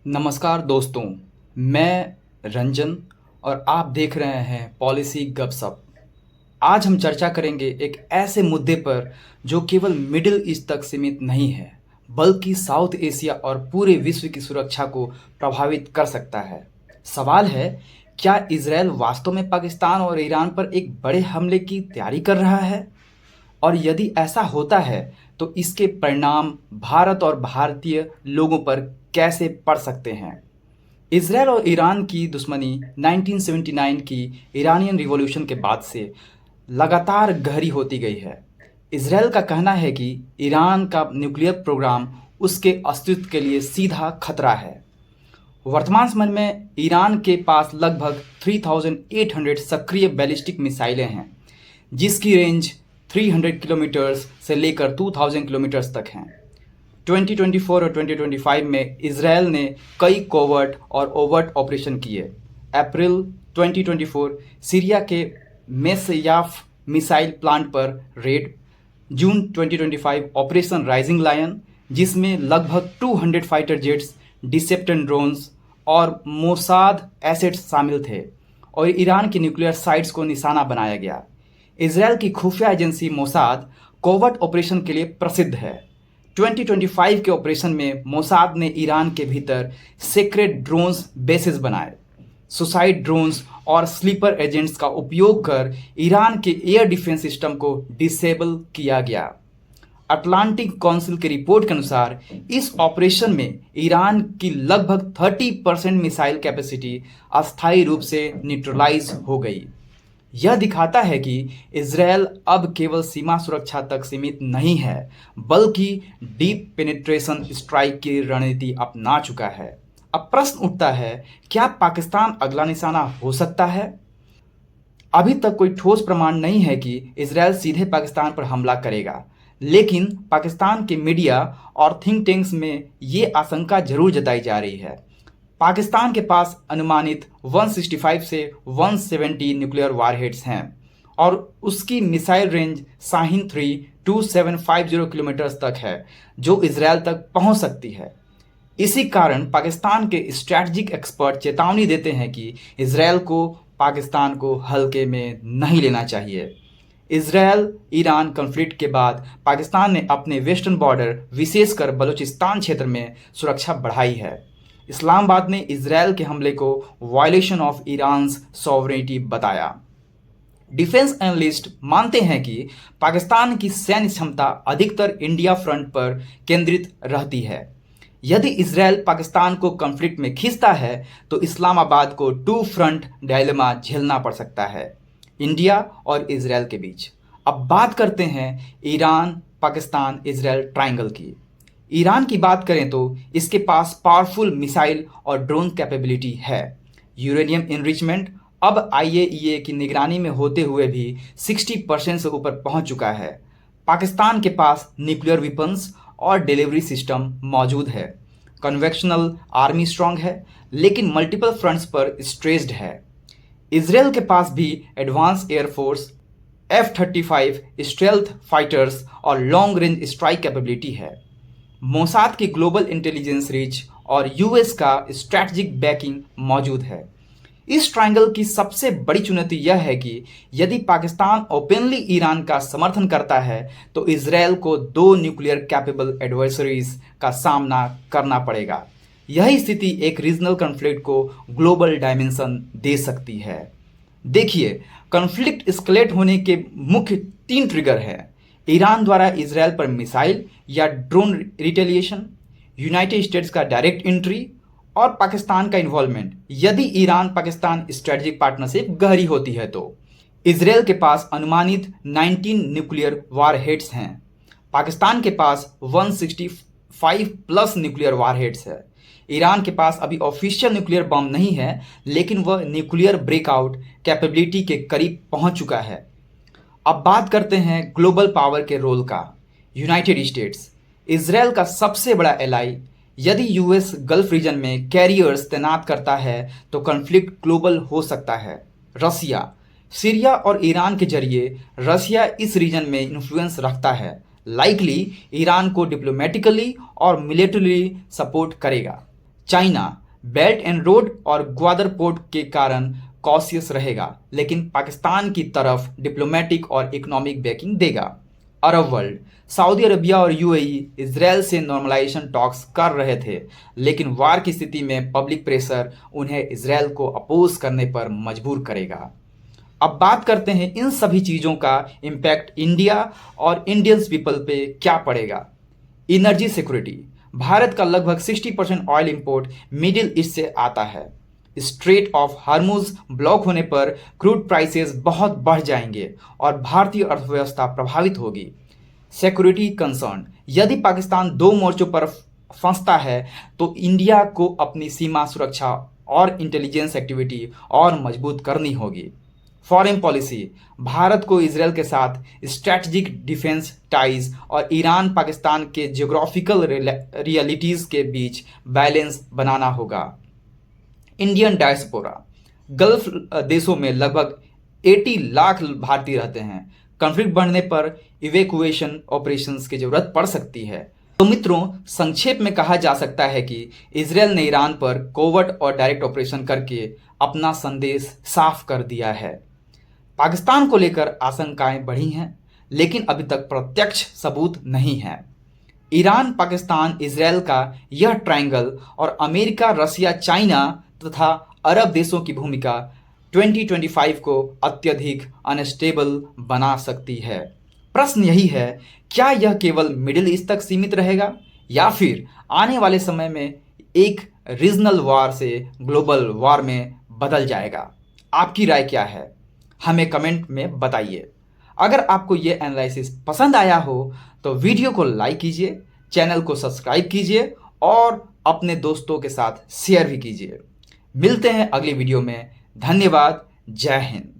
नमस्कार दोस्तों, मैं रंजन और आप देख रहे हैं पॉलिसी गपशप। आज हम चर्चा करेंगे एक ऐसे मुद्दे पर जो केवल मिडिल ईस्ट तक सीमित नहीं है, बल्कि साउथ एशिया और पूरे विश्व की सुरक्षा को प्रभावित कर सकता है। सवाल है, क्या इजरायल वास्तव में पाकिस्तान और ईरान पर एक बड़े हमले की तैयारी कर रहा है? और यदि ऐसा होता है तो इसके परिणाम भारत और भारतीय लोगों पर कैसे पड़ सकते हैं? इसराइल और ईरान की दुश्मनी 1979 की ईरानियन रिवॉल्यूशन के बाद से लगातार गहरी होती गई है। इसराइल का कहना है कि ईरान का न्यूक्लियर प्रोग्राम उसके अस्तित्व के लिए सीधा खतरा है। वर्तमान समय में ईरान के पास लगभग 3,800 सक्रिय बैलिस्टिक मिसाइलें हैं, जिसकी रेंज 300 किलोमीटर्स से लेकर 2,000 किलोमीटर्स तक हैं। 2024 और 2025 में इसराइल ने कई कोवर्ट और ओवर्ट ऑपरेशन किए। अप्रैल 2024 सीरिया के मेसयाफ मिसाइल प्लांट पर रेड। जून 2025 ऑपरेशन राइजिंग लायन, जिसमें लगभग 200 फाइटर जेट्स, डिसेप्टर ड्रोन्स और मोसाद एसेट्स शामिल थे और ईरान के न्यूक्लियर साइट्स को निशाना बनाया गया। इसराइल की खुफिया एजेंसी मोसाद कोवर्ट ऑपरेशन के लिए प्रसिद्ध है। 2025 के ऑपरेशन में मोसाद ने ईरान के भीतर सीक्रेट ड्रोन्स बेसिस बनाए। सुसाइड ड्रोन्स और स्लीपर एजेंट्स का उपयोग कर ईरान के एयर डिफेंस सिस्टम को डिसेबल किया गया। अटलांटिक काउंसिल की रिपोर्ट के अनुसार इस ऑपरेशन में ईरान की लगभग 30% मिसाइल कैपेसिटी अस्थायी रूप से न्यूट्रलाइज हो गई। यह दिखाता है कि इजरायल अब केवल सीमा सुरक्षा तक सीमित नहीं है, बल्कि डीप पेनिट्रेशन स्ट्राइक की रणनीति अपना चुका है। अब प्रश्न उठता है, क्या पाकिस्तान अगला निशाना हो सकता है? अभी तक कोई ठोस प्रमाण नहीं है कि इजरायल सीधे पाकिस्तान पर हमला करेगा, लेकिन पाकिस्तान के मीडिया और थिंक टैंक्स में ये आशंका जरूर जताई जा रही है। पाकिस्तान के पास अनुमानित 165 से 170 न्यूक्लियर वारहेड्स हैं और उसकी मिसाइल रेंज शाहीन 3 2750 किलोमीटर तक है, जो इजरायल तक पहुंच सकती है। इसी कारण पाकिस्तान के स्ट्रैटेजिक एक्सपर्ट चेतावनी देते हैं कि इजरायल को पाकिस्तान को हल्के में नहीं लेना चाहिए। इजरायल ईरान कॉन्फ्लिक्ट के बाद पाकिस्तान ने अपने वेस्टर्न बॉर्डर, विशेषकर बलूचिस्तान क्षेत्र में सुरक्षा बढ़ाई है। इस्लामाबाद ने इजरायल के हमले को वायलेशन ऑफ ईरान सॉवरेनिटी बताया। डिफेंस एनालिस्ट मानते हैं कि पाकिस्तान की सैन्य क्षमता अधिकतर इंडिया फ्रंट पर केंद्रित रहती है। यदि इजरायल पाकिस्तान को कॉन्फ्लिक्ट में खींचता है तो इस्लामाबाद को टू फ्रंट डायलेमा झेलना पड़ सकता है, इंडिया और इजरायल के बीच। अब बात करते हैं ईरान, पाकिस्तान, इजरायल ट्रायंगल की। ईरान की बात करें तो इसके पास पावरफुल मिसाइल और ड्रोन कैपेबिलिटी है। यूरेनियम इनरिचमेंट अब आईएईए की निगरानी में होते हुए भी 60% से ऊपर पहुंच चुका है। पाकिस्तान के पास न्यूक्लियर वेपन्स और डिलीवरी सिस्टम मौजूद है। कन्वेंशनल आर्मी स्ट्रांग है, लेकिन मल्टीपल फ्रंट्स पर स्ट्रेस्ड है। इजरायल के पास भी advance air force, F-35 stealth fighters और लॉन्ग रेंज स्ट्राइक कैपेबिलिटी है। मोसाद की ग्लोबल इंटेलिजेंस रीच और यूएस का स्ट्रैटेजिक बैकिंग मौजूद है। इस ट्रायंगल की सबसे बड़ी चुनौती यह है कि यदि पाकिस्तान ओपनली ईरान का समर्थन करता है तो इजरायल को दो न्यूक्लियर कैपेबल एडवर्सरीज का सामना करना पड़ेगा। यही स्थिति एक रीजनल कॉन्फ्लिक्ट को ग्लोबल डायमेंशन दे सकती है। देखिए, कॉन्फ्लिक्ट एस्केलेट होने के मुख्य 3 ट्रिगर है: ईरान द्वारा इजरायल पर मिसाइल या ड्रोन रिटेलिएशन, यूनाइटेड स्टेट्स का डायरेक्ट एंट्री और पाकिस्तान का इन्वॉल्वमेंट। यदि ईरान पाकिस्तान स्ट्रेटेजिक पार्टनरशिप गहरी होती है तो इजरायल के पास अनुमानित 19 न्यूक्लियर वारहेड्स हैं। पाकिस्तान के पास 165 प्लस न्यूक्लियर वारहेड्स है। ईरान के पास अभी ऑफिशियल न्यूक्लियर बम नहीं है, लेकिन वह न्यूक्लियर ब्रेकआउट कैपेबिलिटी के करीब पहुंच चुका है। अब बात करते हैं ग्लोबल पावर के रोल का। यूनाइटेड स्टेट्स इजरायल का सबसे बड़ा एलाई। यदि यूएस गल्फ रीजन में कैरियर्स तैनात करता है तो कॉन्फ्लिक्ट ग्लोबल हो सकता है। रसिया, सीरिया और ईरान के जरिए रसिया इस रीजन में इन्फ्लुएंस रखता है। लाइकली ईरान को डिप्लोमेटिकली और मिलिट्रीली सपोर्ट करेगा। चाइना बेल्ट एंड रोड और ग्वादर पोर्ट के कारण कॉशियस रहेगा, लेकिन पाकिस्तान की तरफ डिप्लोमेटिक और इकोनॉमिक बैकिंग देगा। अरब वर्ल्ड, सऊदी अरबिया और यूएई इसराइल से नॉर्मलाइजेशन टॉक्स कर रहे थे, लेकिन वार की स्थिति में पब्लिक प्रेशर उन्हें इसराइल को अपोज करने पर मजबूर करेगा। अब बात करते हैं इन सभी चीज़ों का इम्पैक्ट इंडिया और इंडियंस पीपल पे क्या पड़ेगा। एनर्जी सिक्योरिटी, भारत का लगभग 60% ऑयल इंपोर्ट मिडिल ईस्ट से आता है। स्ट्रेट ऑफ हार्मुज ब्लॉक होने पर क्रूड प्राइसेस बहुत बढ़ जाएंगे और भारतीय अर्थव्यवस्था प्रभावित होगी। सिक्योरिटी कंसर्न, यदि पाकिस्तान दो मोर्चों पर फंसता है तो इंडिया को अपनी सीमा सुरक्षा और इंटेलिजेंस एक्टिविटी और मजबूत करनी होगी। फॉरेन पॉलिसी, भारत को इजराइल के साथ स्ट्रैटेजिक डिफेंस टाइज और ईरान पाकिस्तान के जियोग्राफिकल रियलिटीज़ के बीच बैलेंस बनाना होगा। इंडियन डायस्पोरा, गल्फ देशों में लगभग 80 लाख भारतीय रहते हैं। कॉन्फ्लिक्ट बढ़ने पर इवैक्यूएशन ऑपरेशंस की जरूरत पड़ सकती है। तो मित्रों, संक्षेप में कहा जा सकता है कि इजराइल ने ईरान पर कोवर्ट और डायरेक्ट ऑपरेशन करके अपना संदेश साफ कर दिया है। पाकिस्तान को लेकर आशंकाएं बढ़ी हैं, लेकिन अभी तक प्रत्यक्ष सबूत नहीं है। ईरान, पाकिस्तान, इजराइल का यह ट्रायंगल और अमेरिका, रसिया, चाइना तथा अरब देशों की भूमिका 2025 को अत्यधिक अनस्टेबल बना सकती है। प्रश्न यही है, क्या यह केवल मिडिल ईस्ट तक सीमित रहेगा या फिर आने वाले समय में एक रीजनल वार से ग्लोबल वार में बदल जाएगा? आपकी राय क्या है? हमें कमेंट में बताइए। अगर आपको ये एनालिसिस पसंद आया हो तो वीडियो को लाइक कीजिए, चैनल को सब्सक्राइब कीजिए और अपने दोस्तों के साथ शेयर भी कीजिए। मिलते हैं अगली वीडियो में। धन्यवाद। जय हिंद।